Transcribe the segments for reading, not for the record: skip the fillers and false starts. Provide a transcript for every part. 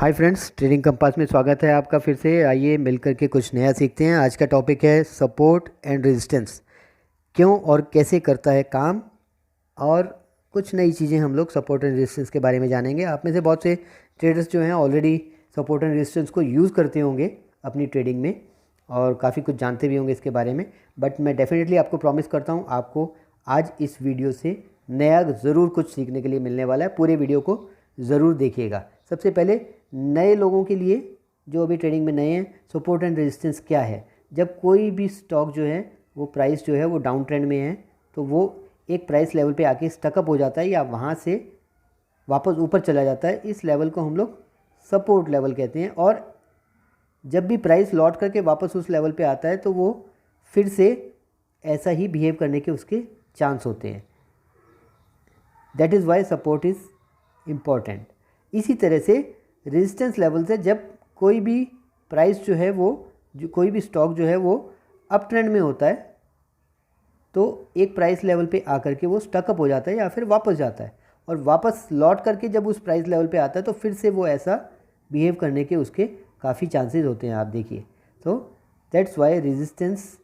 Hi friends, trading compass में स्वागत है आपका फिर से। आइए मिलकर के कुछ नया सीखते हैं। आज का टॉपिक है सपोर्ट एंड रेजिस्टेंस, क्यों और कैसे करता है काम, और कुछ नई चीज़ें हम लोग सपोर्ट एंड रेजिस्टेंस के बारे में जानेंगे। आप में से बहुत से ट्रेडर्स जो हैं ऑलरेडी सपोर्ट एंड रेजिस्टेंस को यूज़ करते होंगे अपनी ट्रेडिंग में और काफ़ी कुछ जानते भी होंगे इसके बारे में। बट मैं डेफिनेटली आपको प्रॉमिस करता हूँ आपको आज इस वीडियो से नया ज़रूर कुछ सीखने के लिए मिलने वाला है। पूरे वीडियो को ज़रूर देखिएगा। सबसे पहले नए लोगों के लिए जो अभी ट्रेडिंग में नए हैं, सपोर्ट एंड रेजिस्टेंस क्या है। जब कोई भी स्टॉक जो है वो प्राइस जो है वो डाउन ट्रेंड में है तो वो एक प्राइस लेवल पे आके स्टकअप हो जाता है या वहाँ से वापस ऊपर चला जाता है, इस लेवल को हम लोग सपोर्ट लेवल कहते हैं। और जब भी प्राइस लौट करके वापस उस लेवल पे आता है तो वो फिर से ऐसा ही बिहेव करने के उसके चांस होते हैं। That is why support is important. इसी तरह से रेजिस्टेंस लेवल से जब कोई भी प्राइस जो है कोई भी स्टॉक जो है वो अप ट्रेंड में होता है तो एक प्राइस लेवल पे आकर के वो स्टकअप हो जाता है या फिर वापस जाता है, और वापस लौट करके जब उस प्राइस लेवल पे आता है तो फिर से वो ऐसा बिहेव करने के उसके काफ़ी चांसेस होते हैं। आप देखिए, तो that's why resistance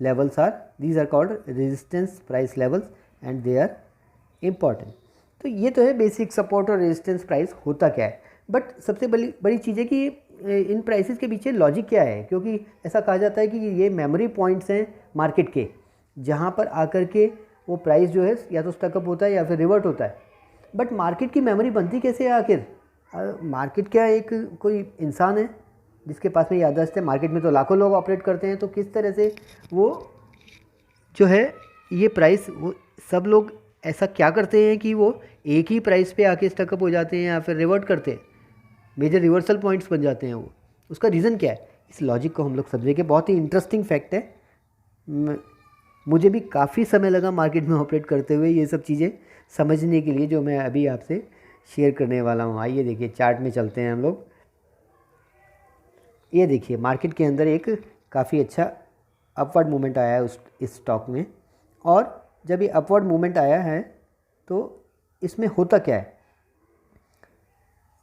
levels are these are called resistance price levels and they are important. तो ये तो है बेसिक सपोर्ट और रेजिस्टेंस प्राइस होता क्या है। बट सबसे बड़ी चीज़ है कि इन प्राइसेस के पीछे लॉजिक क्या है, क्योंकि ऐसा कहा जाता है कि ये मेमोरी पॉइंट्स हैं मार्केट के, जहाँ पर आकर के वो प्राइस जो है या तो स्टकअप होता है या फिर रिवर्ट होता है। बट मार्केट की मेमोरी बनती कैसे है आखिर? मार्केट क्या एक कोई इंसान है जिसके पास में याददाश्त है? मार्केट में तो लाखों लोग ऑपरेट करते हैं, तो किस तरह से वो जो है ये प्राइस, वो सब लोग ऐसा क्या करते हैं कि वो एक ही प्राइस पे आके स्टकअप हो जाते हैं या फिर रिवर्ट करते हैं, मेजर रिवर्सल पॉइंट्स बन जाते हैं वो? उसका रीज़न क्या है? इस लॉजिक को हम लोग समझेंगे। बहुत ही इंटरेस्टिंग फैक्ट है। मुझे भी काफ़ी समय लगा मार्केट में ऑपरेट करते हुए ये सब चीज़ें समझने के लिए, जो मैं अभी आपसे शेयर करने वाला हूँ। आइए देखिए, चार्ट में चलते हैं हम लोग। ये देखिए, मार्केट के अंदर एक काफ़ी अच्छा अपवर्ड मूवमेंट आया है इस स्टॉक में, और जब ये अपवर्ड मूवमेंट आया है तो इसमें होता क्या है,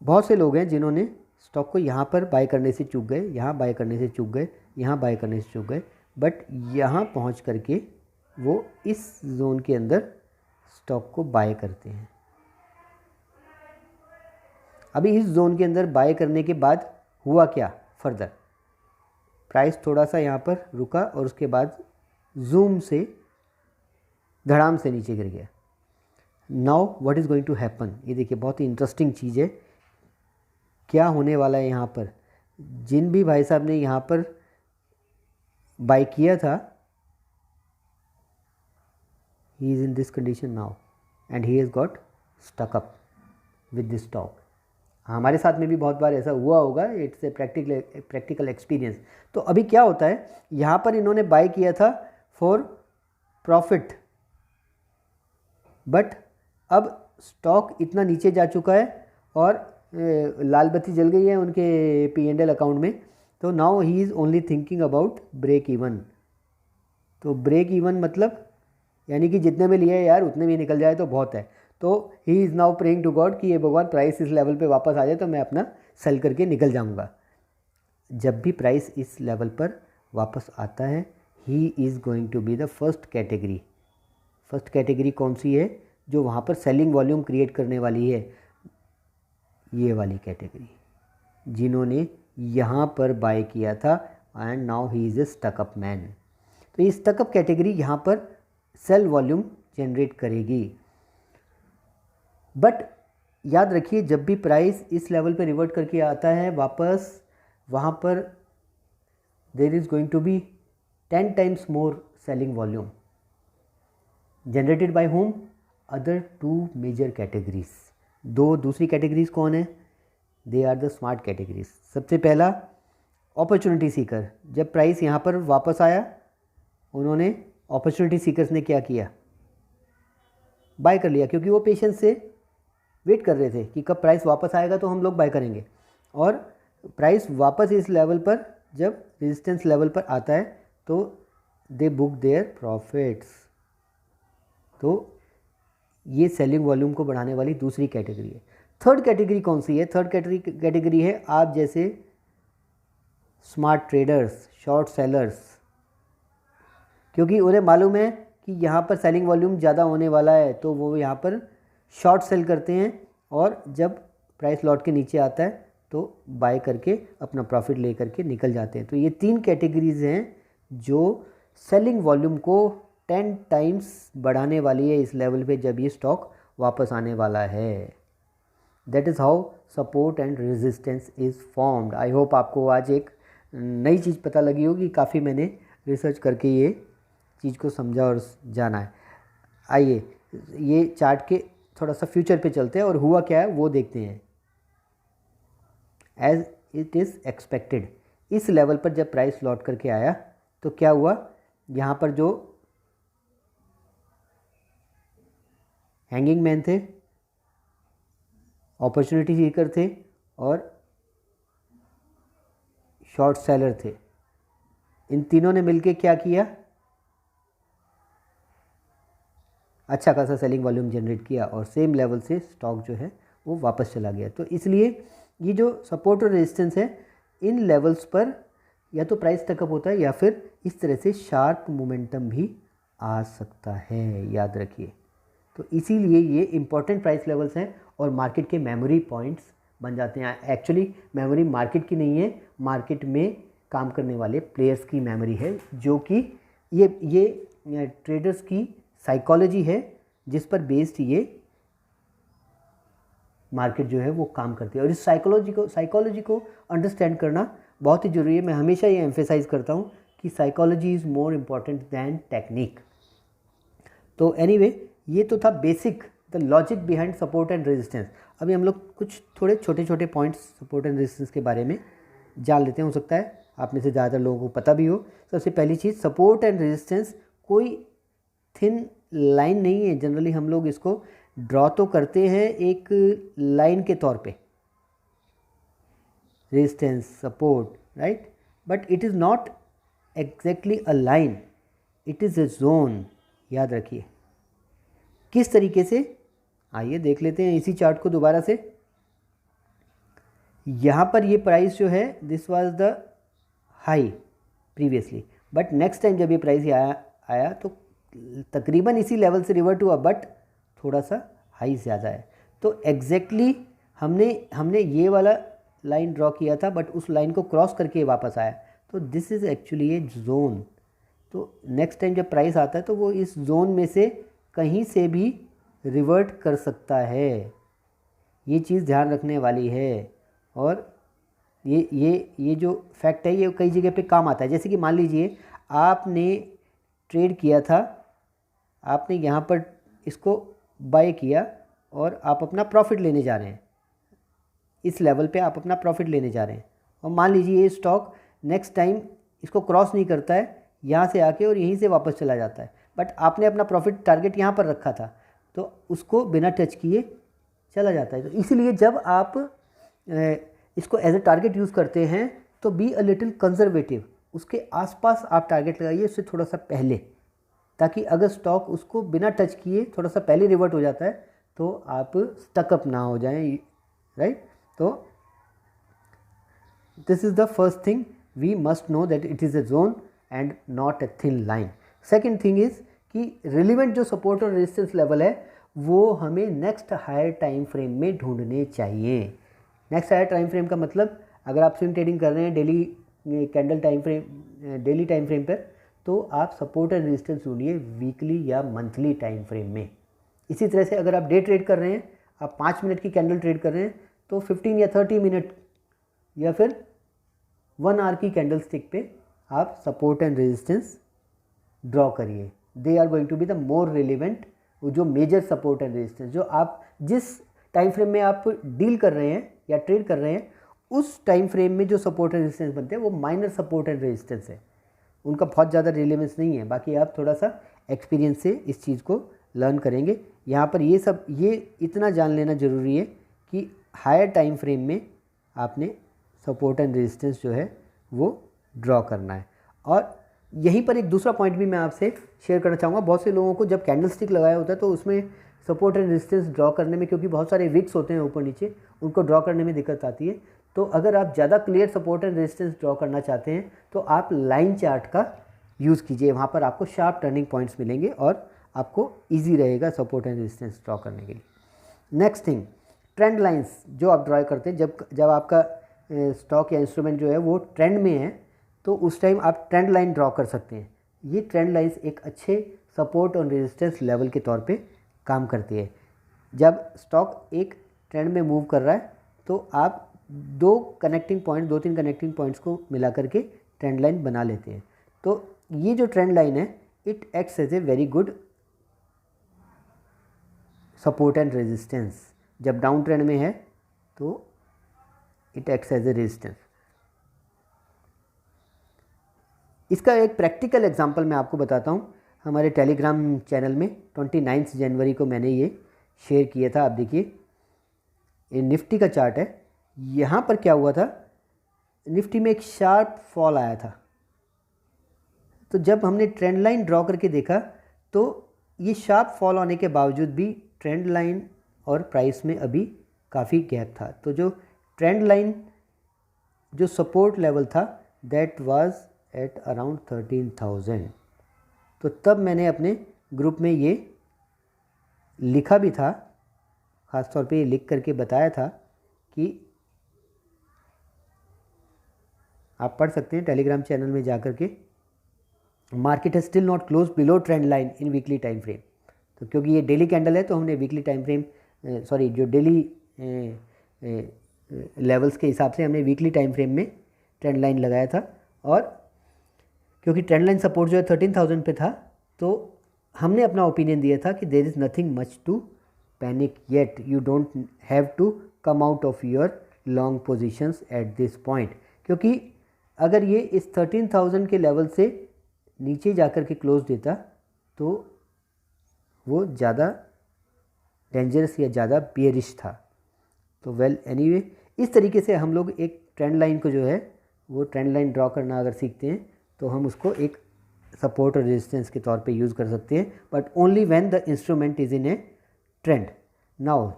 बहुत से लोग हैं जिन्होंने स्टॉक को यहाँ पर बाय करने से चूक गए, यहाँ बाय करने से चूक गए, यहाँ बाय करने से चूक गए, बट यहाँ पहुँच करके वो इस जोन के अंदर स्टॉक को बाय करते हैं। अभी इस जोन के अंदर बाय करने के बाद हुआ क्या फर्दर? प्राइस थोड़ा सा यहाँ पर रुका और उसके बाद जूम से धड़ाम से नीचे गिर गया। Now what is going to happen? ये देखिए, बहुत ही इंटरेस्टिंग चीज़ है। क्या होने वाला है यहाँ पर? जिन भी भाई साहब ने यहाँ पर बाय किया था, he is in this condition now and he has got stuck up with this stock. हमारे साथ में भी बहुत बार ऐसा हुआ होगा, इट्स ए प्रैक्टिकल एक्सपीरियंस। तो अभी क्या होता है, यहाँ पर इन्होंने बाय किया था फॉर प्रॉफिट, बट अब स्टॉक इतना नीचे जा चुका है और लाल बत्ती जल गई है उनके P&L अकाउंट में। तो now he is only thinking about break even. तो ब्रेक इवन मतलब यानी कि जितने में लिया है यार उतने में निकल जाए तो बहुत है। तो he is now praying to god कि ये भगवान प्राइस इस लेवल पे वापस आ जाए तो मैं अपना सेल करके निकल जाऊंगा। जब भी प्राइस इस लेवल पर वापस आता है, he is going to be the first category. First category कौन सी है? जो वहाँ पर सेलिंग वॉल्यूम क्रिएट करने वाली है, ये वाली कैटेगरी, जिन्होंने यहाँ पर बाय किया था and now he is a stuck up man. तो ये स्टकअप कैटेगरी यहाँ पर सेल वॉल्यूम जनरेट करेगी। बट याद रखिए, जब भी प्राइस इस लेवल पे रिवर्ट करके आता है वापस, वहाँ पर there is going to be 10 times more selling volume generated by whom? Other two major categories. दो दूसरी कैटेगरीज कौन है? They are the smart categories. सबसे पहला अपॉर्चुनिटी सीकर। जब प्राइस यहाँ पर वापस आया, उन्होंने अपॉर्चुनिटी सीकर्स ने क्या किया? बाय कर लिया, क्योंकि वो पेशेंस से वेट कर रहे थे कि कब प्राइस वापस आएगा तो हम लोग बाय करेंगे। और प्राइस वापस इस लेवल पर जब रेजिस्टेंस लेवल पर आता है तो दे बुक देयर प्रॉफिट्स। तो ये सेलिंग वॉल्यूम को बढ़ाने वाली दूसरी कैटेगरी है। थर्ड कैटेगरी कौन सी है? थर्ड कैटेगरी है आप जैसे स्मार्ट ट्रेडर्स, शॉर्ट सेलर्स, क्योंकि उन्हें मालूम है कि यहाँ पर सेलिंग वॉल्यूम ज़्यादा होने वाला है, तो वो यहाँ पर शॉर्ट सेल करते हैं और जब प्राइस लौट के नीचे आता है तो बाय करके अपना प्रॉफिट ले करके निकल जाते हैं। तो ये 3 कैटेगरीज हैं जो सेलिंग वॉल्यूम को 10 टाइम्स बढ़ाने वाली है इस लेवल पे जब ये स्टॉक वापस आने वाला है। That is how support and resistance is formed. I hope आपको आज एक नई चीज़ पता लगी होगी, काफ़ी मैंने रिसर्च करके ये चीज़ को समझा और जाना है। आइए ये चार्ट के थोड़ा सा फ्यूचर पे चलते हैं और हुआ क्या है वो देखते हैं। एज इट इज़ एक्सपेक्टेड, इस लेवल पर जब प्राइस लौट करके आया तो क्या हुआ, यहाँ पर जो हैंगिंग मैन थे, अपॉर्चुनिटी सीकर थे और शॉर्ट सेलर थे, इन तीनों ने मिलके क्या किया, अच्छा खासा सेलिंग वॉल्यूम जनरेट किया और सेम लेवल से स्टॉक जो है वो वापस चला गया। तो इसलिए ये जो सपोर्ट और रेजिस्टेंस है, इन लेवल्स पर या तो प्राइस टकअप होता है या फिर इस तरह से शार्प मोमेंटम भी आ सकता है, याद रखिए। तो इसीलिए ये इम्पॉर्टेंट प्राइस लेवल्स हैं और मार्केट के मेमोरी पॉइंट्स बन जाते हैं। एक्चुअली मेमोरी मार्केट की नहीं है, मार्केट में काम करने वाले प्लेयर्स की मेमोरी है, जो कि ये ट्रेडर्स की साइकोलॉजी है जिस पर बेस्ड ये मार्केट जो है वो काम करती है। और इस साइकोलॉजी को अंडरस्टैंड करना बहुत ही ज़रूरी है। मैं हमेशा ये एम्फेसाइज करता हूँ कि psychology is more important than technique. तो एनीवे, ये तो था basic, the logic behind support and resistance. अभी हम लोग कुछ थोड़े छोटे छोटे पॉइंट्स सपोर्ट एंड रेजिस्टेंस के बारे में जान लेते हैं। हो सकता है आप में से ज़्यादातर लोगों को पता भी हो। सबसे पहली चीज़, सपोर्ट एंड रेजिस्टेंस कोई थिन लाइन नहीं है। जनरली हम लोग इसको ड्रॉ तो करते हैं एक लाइन के तौर पे, resistance, support, right, but it is not exactly a line, it is a zone. याद रखिए। किस तरीके से, आइए देख लेते हैं इसी चार्ट को दोबारा से। यहाँ पर ये प्राइस जो है, this was the high previously, but next time जब ये प्राइस आया तो तकरीबन इसी लेवल से रिवर्ट हुआ, बट थोड़ा सा हाई ज़्यादा है। तो एग्जैक्टली हमने ये वाला लाइन ड्रॉ किया था, बट उस लाइन को क्रॉस करके वापस आया। तो this is actually A zone. तो नेक्स्ट टाइम जब प्राइस आता है तो वो इस जोन में से कहीं से भी रिवर्ट कर सकता है। ये चीज़ ध्यान रखने वाली है। और ये जो फैक्ट है ये कई जगह पे काम आता है। जैसे कि मान लीजिए आपने ट्रेड किया था, आपने यहाँ पर इसको बाय किया और आप अपना प्रॉफिट लेने जा रहे हैं, इस लेवल पे आप अपना प्रॉफिट लेने जा रहे हैं, और मान लीजिए ये स्टॉक नेक्स्ट टाइम इसको क्रॉस नहीं करता है, यहाँ से आके और यहीं से वापस चला जाता है, बट आपने अपना प्रॉफिट टारगेट यहाँ पर रखा था तो उसको बिना टच किए चला जाता है। तो इसीलिए जब आप इसको एज ए टारगेट यूज़ करते हैं तो बी अ लिटिल कंजर्वेटिव, उसके आसपास आप टारगेट लगाइए, उससे थोड़ा सा पहले, ताकि अगर स्टॉक उसको बिना टच किए थोड़ा सा पहले रिवर्ट हो जाता है तो आप स्टकअप ना हो जाएं, राइट। तो this is the first thing we must know, that it is a zone and not a thin line. Second thing is कि रिलेवेंट जो सपोर्ट और रेजिस्टेंस लेवल है वो हमें नेक्स्ट हायर टाइम फ्रेम में ढूंढने चाहिए। नेक्स्ट हायर टाइम फ्रेम का मतलब, अगर आप स्विंग ट्रेडिंग कर रहे हैं daily candle time frame, daily time frame पर, तो आप सपोर्ट एंड रेजिस्टेंस ढूंढिए वीकली या मंथली टाइम फ्रेम में। इसी तरह से अगर आप डे ट्रेड कर रहे हैं, आप 5 मिनट की कैंडल ट्रेड कर रहे हैं, तो 15 या 30 मिनट या फिर 1 आवर की कैंडल स्टिक पे आप सपोर्ट एंड रेजिस्टेंस ड्रॉ करिए। They are going to be the more relevant, जो मेजर सपोर्ट एंड रेजिस्टेंस, जो आप जिस टाइम फ्रेम में आप डील कर रहे हैं या ट्रेड कर रहे हैं, उस टाइम फ्रेम में जो सपोर्ट एंड रेजिस्टेंस बनते हैं वो माइनर सपोर्ट एंड रेजिस्टेंस है, उनका बहुत ज़्यादा रिलेवेंस नहीं है। बाकी आप थोड़ा सा एक्सपीरियंस से इस चीज़ को लर्न करेंगे। यहाँ पर ये इतना जान लेना ज़रूरी है कि हायर टाइम फ्रेम में आपने सपोर्ट एंड रेजिस्टेंस जो है वो ड्रॉ करना है। और यहीं पर एक दूसरा पॉइंट भी मैं आपसे शेयर करना चाहूँगा। बहुत से लोगों को जब कैंडल स्टिक लगाया होता है तो उसमें सपोर्ट एंड रेजिस्टेंस ड्रॉ करने में, क्योंकि बहुत सारे विक्स होते हैं ऊपर नीचे, उनको ड्रॉ करने में दिक्कत आती है। तो अगर आप ज़्यादा clear support and resistance draw करना चाहते हैं तो आप लाइन चार्ट का यूज़ कीजिए, वहाँ पर आपको शार्प टर्निंग पॉइंट्स मिलेंगे और आपको ईजी रहेगा सपोर्ट एंड रेजिस्टेंस ड्रॉ करने के लिए। नेक्स्ट थिंग, ट्रेंड लाइंस जो आप ड्रॉ करते हैं, जब आपका स्टॉक या इंस्ट्रूमेंट जो है वो ट्रेंड में है तो उस टाइम आप ट्रेंड लाइन ड्रॉ कर सकते हैं। ये ट्रेंड लाइंस एक अच्छे सपोर्ट और रेजिस्टेंस लेवल के तौर पे काम करती है। जब स्टॉक एक ट्रेंड में मूव कर रहा है तो आप 2-3 कनेक्टिंग पॉइंट्स को मिला करके ट्रेंड लाइन बना लेते हैं। तो ये जो ट्रेंड लाइन है, it acts as a very good support and resistance. जब डाउन ट्रेंड में है तो it acts as a resistance. इसका एक प्रैक्टिकल एग्जांपल मैं आपको बताता हूँ। हमारे टेलीग्राम चैनल में 29 जनवरी को मैंने ये शेयर किया था। आप देखिए, ये निफ्टी का चार्ट है। यहाँ पर क्या हुआ था, निफ्टी में एक शार्प फॉल आया था। तो जब हमने ट्रेंड लाइन ड्रॉ करके देखा तो ये शार्प फॉल होने के बावजूद भी ट्रेंड लाइन और प्राइस में अभी काफ़ी गैप था। तो जो ट्रेंड लाइन जो सपोर्ट लेवल था दैट वाज एट अराउंड 13,000। तो तब मैंने अपने ग्रुप में ये लिखा भी था, ख़ास तौर पे ये लिख करके बताया था कि आप पढ़ सकते हैं टेलीग्राम चैनल में जा कर के, मार्केट है still not close below trend line in weekly time frame. तो क्योंकि ये डेली कैंडल है तो हमने वीकली टाइम फ्रेम जो डेली लेवल्स के हिसाब से हमने वीकली टाइम फ्रेम में ट्रेंड लाइन लगाया था। और क्योंकि ट्रेंड लाइन सपोर्ट जो है 13,000 पे था तो हमने अपना ओपिनियन दिया था कि there is nothing much to panic yet, you don't have to come out of your long positions at this point. क्योंकि अगर ये इस 13,000 के लेवल से नीचे जाकर के क्लोज देता तो वो ज़्यादा डेंजरस या ज़्यादा बियरिश था। तो वेल एनीवे, इस तरीके से हम लोग एक ट्रेंड लाइन को जो है वो ट्रेंड लाइन ड्रॉ करना अगर सीखते हैं तो हम उसको एक सपोर्ट और रेजिस्टेंस के तौर पे यूज़ कर सकते हैं, but only when the instrument is in A trend. Now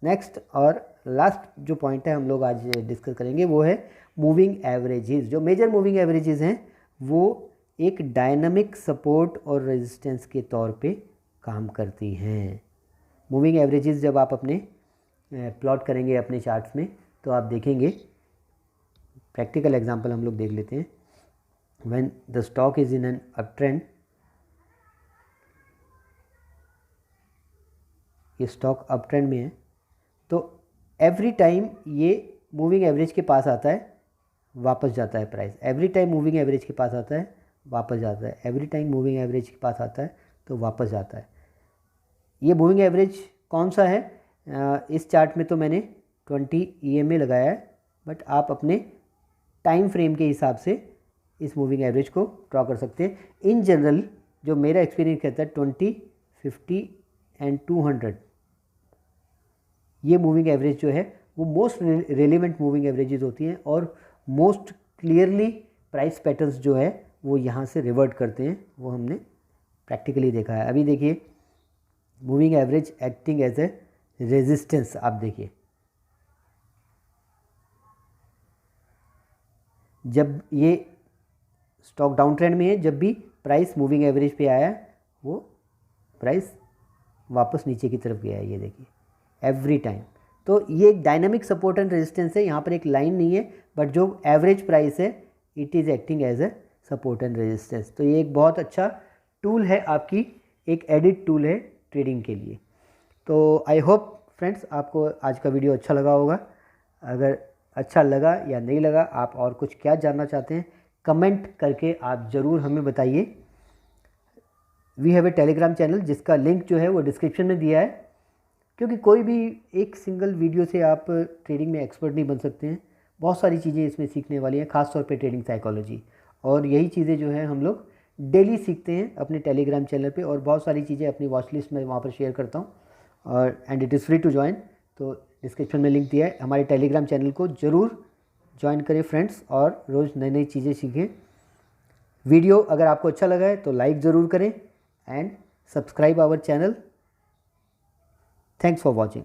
next और लास्ट जो पॉइंट है हम लोग आज डिस्कस करेंगे वो है मूविंग एवरेजेस। जो मेजर मूविंग एवरेजेस हैं वो एक डायनामिक सपोर्ट और रेजिस्टेंस के तौर पे काम करती हैं। मूविंग एवरेजेस जब आप अपने प्लॉट करेंगे अपने चार्ट्स में तो आप देखेंगे, प्रैक्टिकल एग्जांपल हम लोग देख लेते हैं। When the stock is in an up trend, ये स्टॉक अप ट्रेंड में है तो एवरी टाइम ये मूविंग एवरेज के पास आता है, वापस जाता है price. Every time moving average के पास आता है, वापस जाता है। एवरी टाइम मूविंग एवरेज के पास आता है तो वापस जाता है। ये मूविंग एवरेज कौन सा है? इस चार्ट में तो मैंने 20 EMA लगाया है, बट आप अपने टाइम फ्रेम के हिसाब से इस मूविंग एवरेज को ड्रॉ कर सकते हैं। इन जनरल जो मेरा एक्सपीरियंस कहता है 20, 50 एंड 200 ये मूविंग एवरेज जो है वो मोस्ट रेलिवेंट मूविंग एवरेजेस होती हैं और मोस्ट क्लियरली प्राइस पैटर्न्स जो है वो यहाँ से रिवर्ट करते हैं। वो हमने प्रैक्टिकली देखा है। अभी देखिए moving average acting as a resistance, आप देखिए जब ये स्टॉक डाउन ट्रेंड में है, जब भी प्राइस मूविंग एवरेज पे आया वो प्राइस वापस नीचे की तरफ गया है, ये देखिए एवरी टाइम। तो ये एक डायनामिक सपोर्ट एंड रेजिस्टेंस है। यहाँ पर एक लाइन नहीं है, बट जो एवरेज प्राइस है it is acting as a support and resistance. तो ये एक बहुत अच्छा टूल है, आपकी एक एडिट टूल है ट्रेडिंग के लिए। तो आई होप फ्रेंड्स आपको आज का वीडियो अच्छा लगा होगा। अगर अच्छा लगा या नहीं लगा, आप और कुछ क्या जानना चाहते हैं, कमेंट करके आप ज़रूर हमें बताइए। We have a Telegram channel जिसका लिंक जो है वो डिस्क्रिप्शन में दिया है, क्योंकि कोई भी एक सिंगल वीडियो से आप ट्रेडिंग में एक्सपर्ट नहीं बन सकते हैं। बहुत सारी चीज़ें इसमें सीखने वाली हैं, ख़ासतौर पे ट्रेडिंग साइकोलॉजी, और यही चीज़ें जो है हम लोग डेली सीखते हैं अपने टेलीग्राम चैनल पे। और बहुत सारी चीज़ें अपनी वॉच लिस्ट में वहाँ पर शेयर करता हूँ, और and it is free to join. तो डिस्क्रिप्शन में लिंक दिया है, हमारे टेलीग्राम चैनल को ज़रूर ज्वाइन करें फ्रेंड्स, और रोज़ नई नई चीज़ें सीखें। वीडियो अगर आपको अच्छा लगा है तो लाइक ज़रूर करें and subscribe our channel thanks for watching.